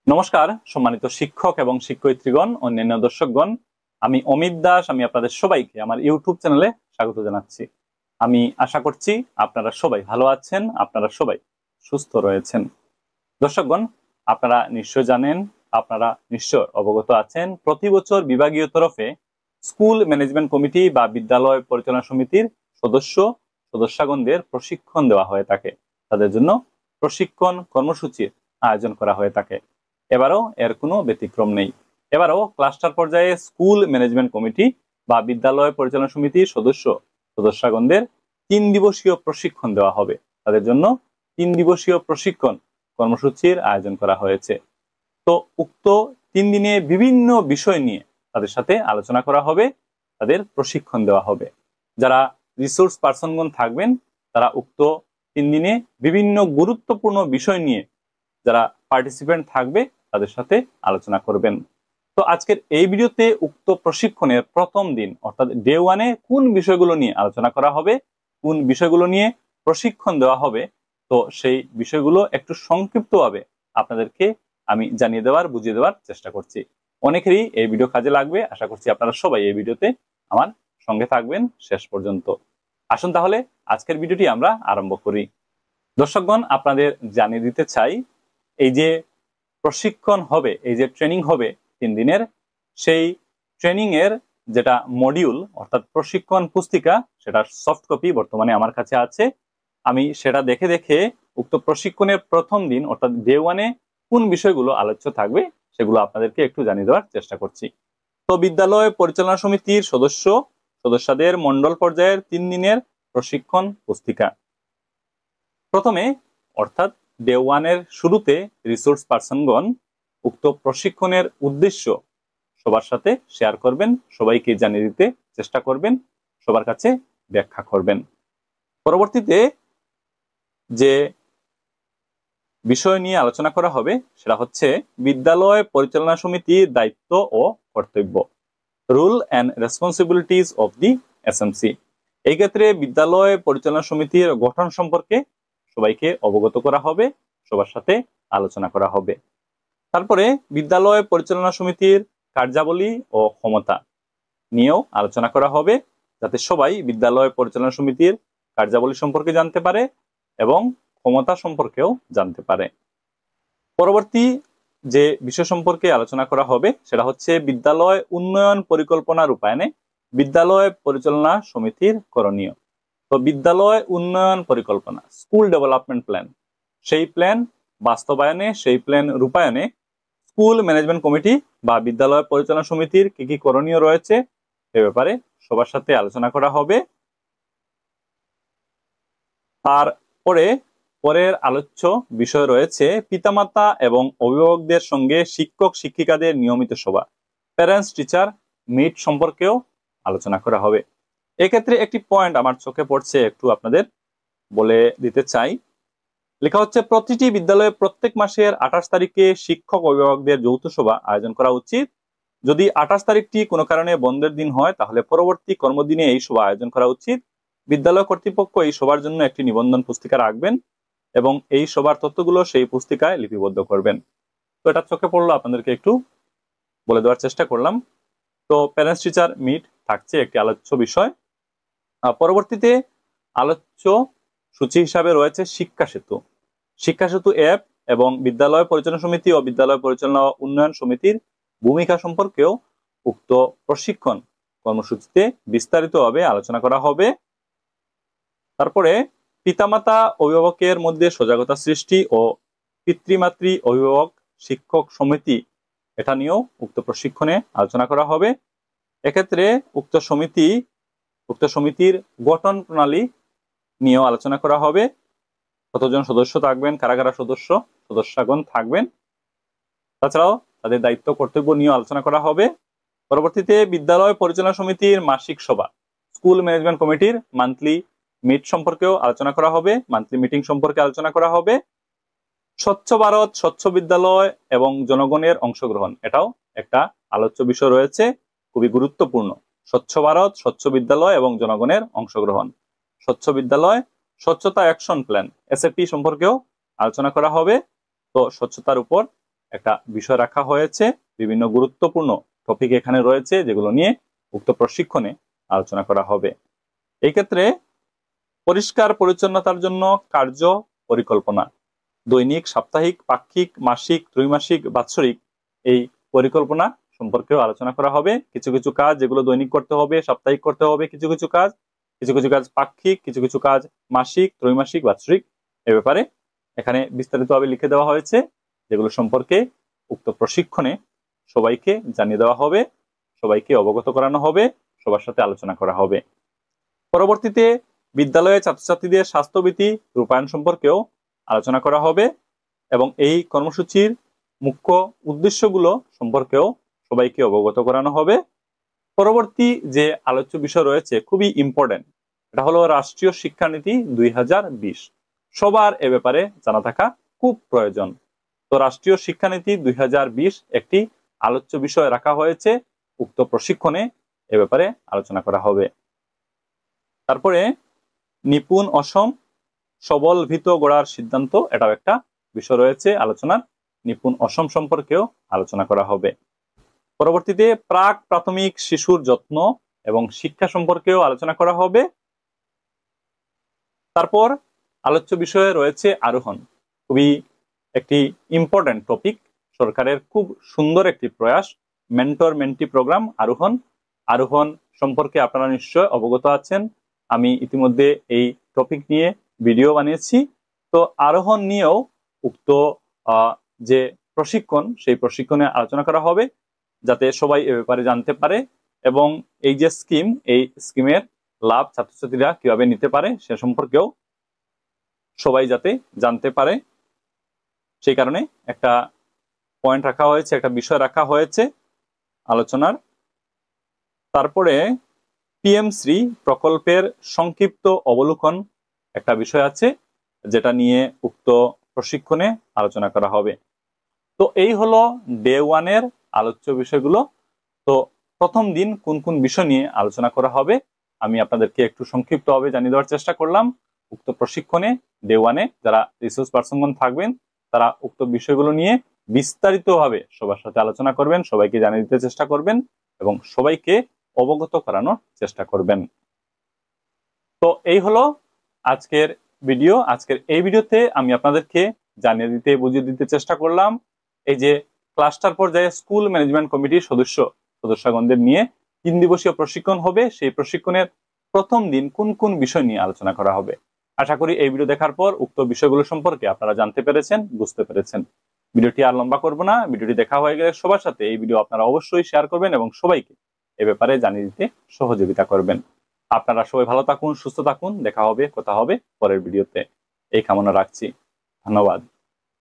নমস্কার সম্মানিত শিক্ষক এবং শিক্ষয়িত্রীগণ, অন্যান্য দর্শকগণ। আমি অমিত দাস। আমি আপনাদের সবাইকে আমার ইউটিউব চ্যানেলে স্বাগত জানাচ্ছি। আমি আশা করছি আপনারা সবাই ভালো আছেন, আপনারা সবাই সুস্থ রয়েছেন। দর্শকগণ, আপনারা নিশ্চয় জানেন, আপনারা নিশ্চয় অবগত আছেন, প্রতি বছর বিভাগীয় তরফে স্কুল ম্যানেজমেন্ট কমিটি বা বিদ্যালয় পরিচালনা সমিতির সদস্যগণদের প্রশিক্ষণ দেওয়া হয়ে থাকে। তাদের জন্য প্রশিক্ষণ কর্মসূচির আয়োজন করা হয়ে থাকে। এবারও এর কোনো ব্যতিক্রম নেই। এবারও ক্লাস্টার পর্যায়ে স্কুল ম্যানেজমেন্ট কমিটি বা বিদ্যালয় পরিচালনা সমিতির সদস্যগণদের 3 দিবসীয় প্রশিক্ষণ দেওয়া হবে। তাদের জন্য 3 দিবসীয় প্রশিক্ষণ কর্মসূচির আয়োজন করা হয়েছে। তো উক্ত 3 দিনে বিভিন্ন বিষয় নিয়ে তাদের সাথে আলোচনা করা হবে, তাদের প্রশিক্ষণ দেওয়া হবে। যারা রিসোর্স পার্সনগণ থাকবেন তারা উক্ত 3 দিনে বিভিন্ন গুরুত্বপূর্ণ বিষয় নিয়ে যারা পার্টিসিপেন্ট থাকবে তাদের সাথে আলোচনা করবেন। তো আজকের এই ভিডিওতে উক্ত প্রশিক্ষণের প্রথম দিন অর্থাৎ ডে 1-এ কোন বিষয়গুলো নিয়ে আলোচনা করা হবে, কোন বিষয়গুলো নিয়ে প্রশিক্ষণ দেওয়া হবে, তো সেই বিষয়গুলো একটু সংক্ষিপ্তভাবে আপনাদেরকে আমি জানিয়ে দেওয়ার, বুঝিয়ে দেওয়ার চেষ্টা করছি। অনেকেরই এই ভিডিও কাজে লাগবে। আশা করছি আপনারা সবাই এই ভিডিওতে আমার সঙ্গে থাকবেন শেষ পর্যন্ত। আসুন তাহলে আজকের ভিডিওটি আমরা আরম্ভ করি। দর্শকগণ, আপনাদের জানিয়ে দিতে চাই, এই যে প্রশিক্ষণ হবে, এই যে ট্রেনিং হবে 3 দিনের, সেই ট্রেনিং এর যেটা মডিউল অর্থাৎ প্রশিক্ষণ পুস্তিকা, সেটার সফট কপি বর্তমানে আমার কাছে আছে। আমি সেটা দেখে দেখে উক্ত প্রশিক্ষণের প্রথম দিন অর্থাৎ ডে 1-এ কোন বিষয়গুলো আলোচ্য থাকবে সেগুলো আপনাদেরকে একটু জানিয়ে দেওয়ার চেষ্টা করছি। তো বিদ্যালয় পরিচালনা সমিতির সদস্যদের মন্ডল পর্যায়ের 3 দিনের প্রশিক্ষণ পুস্তিকা। প্রথমে অর্থাৎ ডে 1-এর শুরুতে রিসোর্স পার্সনগণ উক্ত প্রশিক্ষণের উদ্দেশ্য সবার সাথে শেয়ার করবেন, সবাইকে জানিয়ে দিতে চেষ্টা করবেন, সবার কাছে ব্যাখ্যা করবেন। পরবর্তীতে যে বিষয় নিয়ে আলোচনা করা হবে সেটা হচ্ছে বিদ্যালয় পরিচালনা সমিতির দায়িত্ব ও কর্তব্য, rule and responsibilities of the SMC. এই ক্ষেত্রে বিদ্যালয় পরিচালনা সমিতির গঠন সম্পর্কে সবাইকে অবগত করা হবে, সবার সাথে আলোচনা করা হবে। তারপরে বিদ্যালয় পরিচালনা সমিতির কার্যাবলী ও ক্ষমতা নিয়েও আলোচনা করা হবে, যাতে সবাই বিদ্যালয় পরিচালনা সমিতির কার্যাবলী সম্পর্কে জানতে পারে এবং ক্ষমতা সম্পর্কেও জানতে পারে। পরবর্তী যে বিষয় সম্পর্কে আলোচনা করা হবে সেটা হচ্ছে বিদ্যালয় উন্নয়ন পরিকল্পনা রূপায়ণে বিদ্যালয় পরিচালনা সমিতির করণীয়। তো বিদ্যালয় উন্নয়ন পরিকল্পনা, স্কুল ডেভেলপমেন্ট প্ল্যান, সেই প্ল্যান বাস্তবায়নে, সেই প্ল্যান রূপায়ণে স্কুল ম্যানেজমেন্ট কমিটি বা বিদ্যালয় পরিচালনা সমিতির কি কি করণীয় রয়েছে এ ব্যাপারে সবার সাথে আলোচনা করা হবে। আর পরের আলোচ্য বিষয় রয়েছে পিতামাতা এবং অভিভাবকদের সঙ্গে শিক্ষক শিক্ষিকাদের নিয়মিত সভা, প্যারেন্টস টিচার মিট সম্পর্কেও আলোচনা করা হবে। এক্ষেত্রে একটি পয়েন্ট আমার চোখে পড়ছে, একটু আপনাদের বলে দিতে চাই। লেখা হচ্ছে প্রতিটি বিদ্যালয়ে প্রত্যেক মাসের 28 তারিখে শিক্ষক অভিভাবকদের যৌথ সভা আয়োজন করা উচিত। যদি 28 তারিখটি কোনো কারণে বন্ধের দিন হয় তাহলে পরবর্তী কর্মদিনে এই সভা আয়োজন করা উচিত। বিদ্যালয় কর্তৃপক্ষ এই সভার জন্য একটি নিবন্ধন পুস্তিকা রাখবেন এবং এই সভার তথ্যগুলো সেই পুস্তিকায় লিপিবদ্ধ করবেন। তো এটা চোখে পড়লো, আপনাদেরকে একটু বলে দেওয়ার চেষ্টা করলাম। তো প্যারেন্টস টিচার মিট থাকছে একটি আলোচ্য বিষয়। পরবর্তীতে আলোচ্য সূচি হিসাবে রয়েছে শিক্ষা সেতু। শিক্ষা সেতু অ্যাপ এবং বিদ্যালয় পরিচালনা সমিতি ও বিদ্যালয় পরিচালনা উন্নয়ন সমিতির ভূমিকা সম্পর্কেও উক্ত প্রশিক্ষণ কর্মসূচিতে বিস্তারিতভাবে আলোচনা করা হবে। তারপরে পিতামাতা অভিভাবকের মধ্যে সজাগতা সৃষ্টি ও পিতৃমাতৃ অভিভাবক শিক্ষক সমিতি, এটা নিয়েও উক্ত প্রশিক্ষণে আলোচনা করা হবে। এক্ষেত্রে উক্ত সমিতির গঠন প্রণালী নিয়েও আলোচনা করা হবে। কতজন সদস্য থাকবেন, কারা কারা সদস্যগণ থাকবেন, তাছাড়াও তাদের দায়িত্ব কর্তব্য নিয়ে আলোচনা করা হবে। পরবর্তীতে বিদ্যালয় পরিচালনা সমিতির মাসিক সভা, স্কুল ম্যানেজমেন্ট কমিটির মান্থলি মিট সম্পর্কেও আলোচনা করা হবে, মান্থলি মিটিং সম্পর্কে আলোচনা করা হবে। স্বচ্ছ ভারত, স্বচ্ছ বিদ্যালয় এবং জনগণের অংশগ্রহণ, এটাও একটা আলোচ্য বিষয় রয়েছে, খুবই গুরুত্বপূর্ণ। স্বচ্ছ ভারত, স্বচ্ছ বিদ্যালয় এবং জনগণের অংশগ্রহণ, স্বচ্ছ বিদ্যালয়, স্বচ্ছতা অ্যাকশন প্ল্যান এসএপি সম্পর্কেও আলোচনা করা হবে। তো স্বচ্ছতার উপর একটা বিষয় রাখা হয়েছে, বিভিন্ন গুরুত্বপূর্ণ টপিক এখানে রয়েছে যেগুলো নিয়ে উক্ত প্রশিক্ষণে আলোচনা করা হবে। এই ক্ষেত্রে পরিষ্কার পরিচ্ছন্নতার জন্য কার্য পরিকল্পনা, দৈনিক, সাপ্তাহিক, পাক্ষিক, মাসিক, ত্রৈমাসিক, বাৎসরিক এই পরিকল্পনা সম্পর্কেও আলোচনা করা হবে। কিছু কিছু কাজ যেগুলো দৈনিক করতে হবে, সাপ্তাহিক করতে হবে, কিছু কিছু কাজ পাক্ষিক, কিছু কিছু কাজ মাসিক, ত্রৈমাসিক, বাৎসরিক, এ ব্যাপারে এখানে বিস্তারিতভাবে লিখে দেওয়া হয়েছে, যেগুলো সম্পর্কে উক্ত প্রশিক্ষণে সবাইকে জানিয়ে দেওয়া হবে, সবাইকে অবগত করানো হবে, সবার সাথে আলোচনা করা হবে। পরবর্তীতে বিদ্যালয়ে ছাত্রছাত্রীদের স্বাস্থ্যবিধি রূপায়ণ সম্পর্কেও আলোচনা করা হবে এবং এই কর্মসূচির মুখ্য উদ্দেশ্যগুলো সম্পর্কেও সবাইকে অবগত করানো হবে। পরবর্তী যে আলোচ্য বিষয় রয়েছে খুবই ইম্পর্টেন্ট, এটা হলো রাষ্ট্রীয় শিক্ষানীতি 2020। সবার এ ব্যাপারে জানা থাকা খুব প্রয়োজন। তো রাষ্ট্রীয় শিক্ষানীতি 2020 একটি আলোচ্য বিষয় রাখা হয়েছে, উক্ত প্রশিক্ষণে এ ব্যাপারে আলোচনা করা হবে। তারপরে নিপুণ অসম সবল ভিত গড়ার সিদ্ধান্ত, এটাও একটা বিষয় রয়েছে আলোচনার, নিপুণ অসম সম্পর্কেও আলোচনা করা হবে। পরবর্তীতে প্রাক প্রাথমিক শিশুর যত্ন এবং শিক্ষা সম্পর্কেও আলোচনা করা হবে। তারপর আলোচ্য বিষয়ে রয়েছে আরোহণ, খুবই একটি ইম্পর্টেন্ট টপিক, সরকারের খুব সুন্দর একটি প্রয়াস, মেন্টর মেন্টি প্রোগ্রাম আরোহণ সম্পর্কে আপনারা নিশ্চয় অবগত আছেন। আমি ইতিমধ্যে এই টপিক নিয়ে ভিডিও বানিয়েছি। তো আরোহণ নিয়েও উক্ত যে প্রশিক্ষণ, সেই প্রশিক্ষণে আলোচনা করা হবে যাতে সবাই এ ব্যাপারে জানতে পারে এবং এই যে স্কিম, এই স্কিমের লাভ ছাত্রছাত্রীরা কিভাবে নিতে পারে সে সম্পর্কেও সবাই যাতে জানতে পারে, সেই কারণে একটা পয়েন্ট রাখা হয়েছে, একটা বিষয় রাখা হয়েছে আলোচনার। তারপরে পিএম শ্রী প্রকল্পের সংক্ষিপ্ত অবলোকন একটা বিষয় আছে, যেটা নিয়ে উক্ত প্রশিক্ষণে আলোচনা করা হবে। তো এই হলো ডে 1 এর আলোচ্য বিষয়গুলো। তো প্রথম দিন কোন কোন বিষয় নিয়ে আলোচনা করা হবে আমি আপনাদেরকে একটু সংক্ষিপ্তভাবে জানিয়ে দেওয়ার চেষ্টা করলাম। উক্ত প্রশিক্ষণে ডে 1 এ যারা রিসোর্স পার্সনগণ থাকবেন তারা উক্ত বিষয়গুলো নিয়ে বিস্তারিতভাবে সবার সাথে আলোচনা করবেন, সবাইকে জানিয়ে দিতে চেষ্টা করবেন এবং সবাইকে অবগত করানোর চেষ্টা করবেন। তো এই হলো আজকের ভিডিও। আজকের এই ভিডিওতে আমি আপনাদেরকে জানিয়ে দিতে, বুঝিয়ে দিতে চেষ্টা করলাম এই যে ক্লাস্টার পর্যায়ে স্কুল ম্যানেজমেন্ট কমিটির সদস্যগণদের নিয়ে 3 দিবসীয় প্রশিক্ষণ হবে। সেই প্রশিক্ষণের প্রথম দিন কোন কোন বিষয় নিয়ে আলোচনা করা হবে। আশা করি এই ভিডিও দেখার পর উক্ত বিষয়গুলো সম্পর্কে আপনারা জানতে পেরেছেন, বুঝতে পেরেছেন। ভিডিওটি আর লম্বা করব না, ভিডিওটি দেখা হয়ে গেলে সবার সাথে এই ভিডিও আপনারা অবশ্যই শেয়ার করবেন এবং সবাইকে এ ব্যাপারে জানিয়ে দিতে সহযোগিতা করবেন। আপনারা সবাই ভালো থাকুন, সুস্থ থাকুন, দেখা হবে, কথা হবে পরের ভিডিওতে, এই কামনা রাখছি। ধন্যবাদ।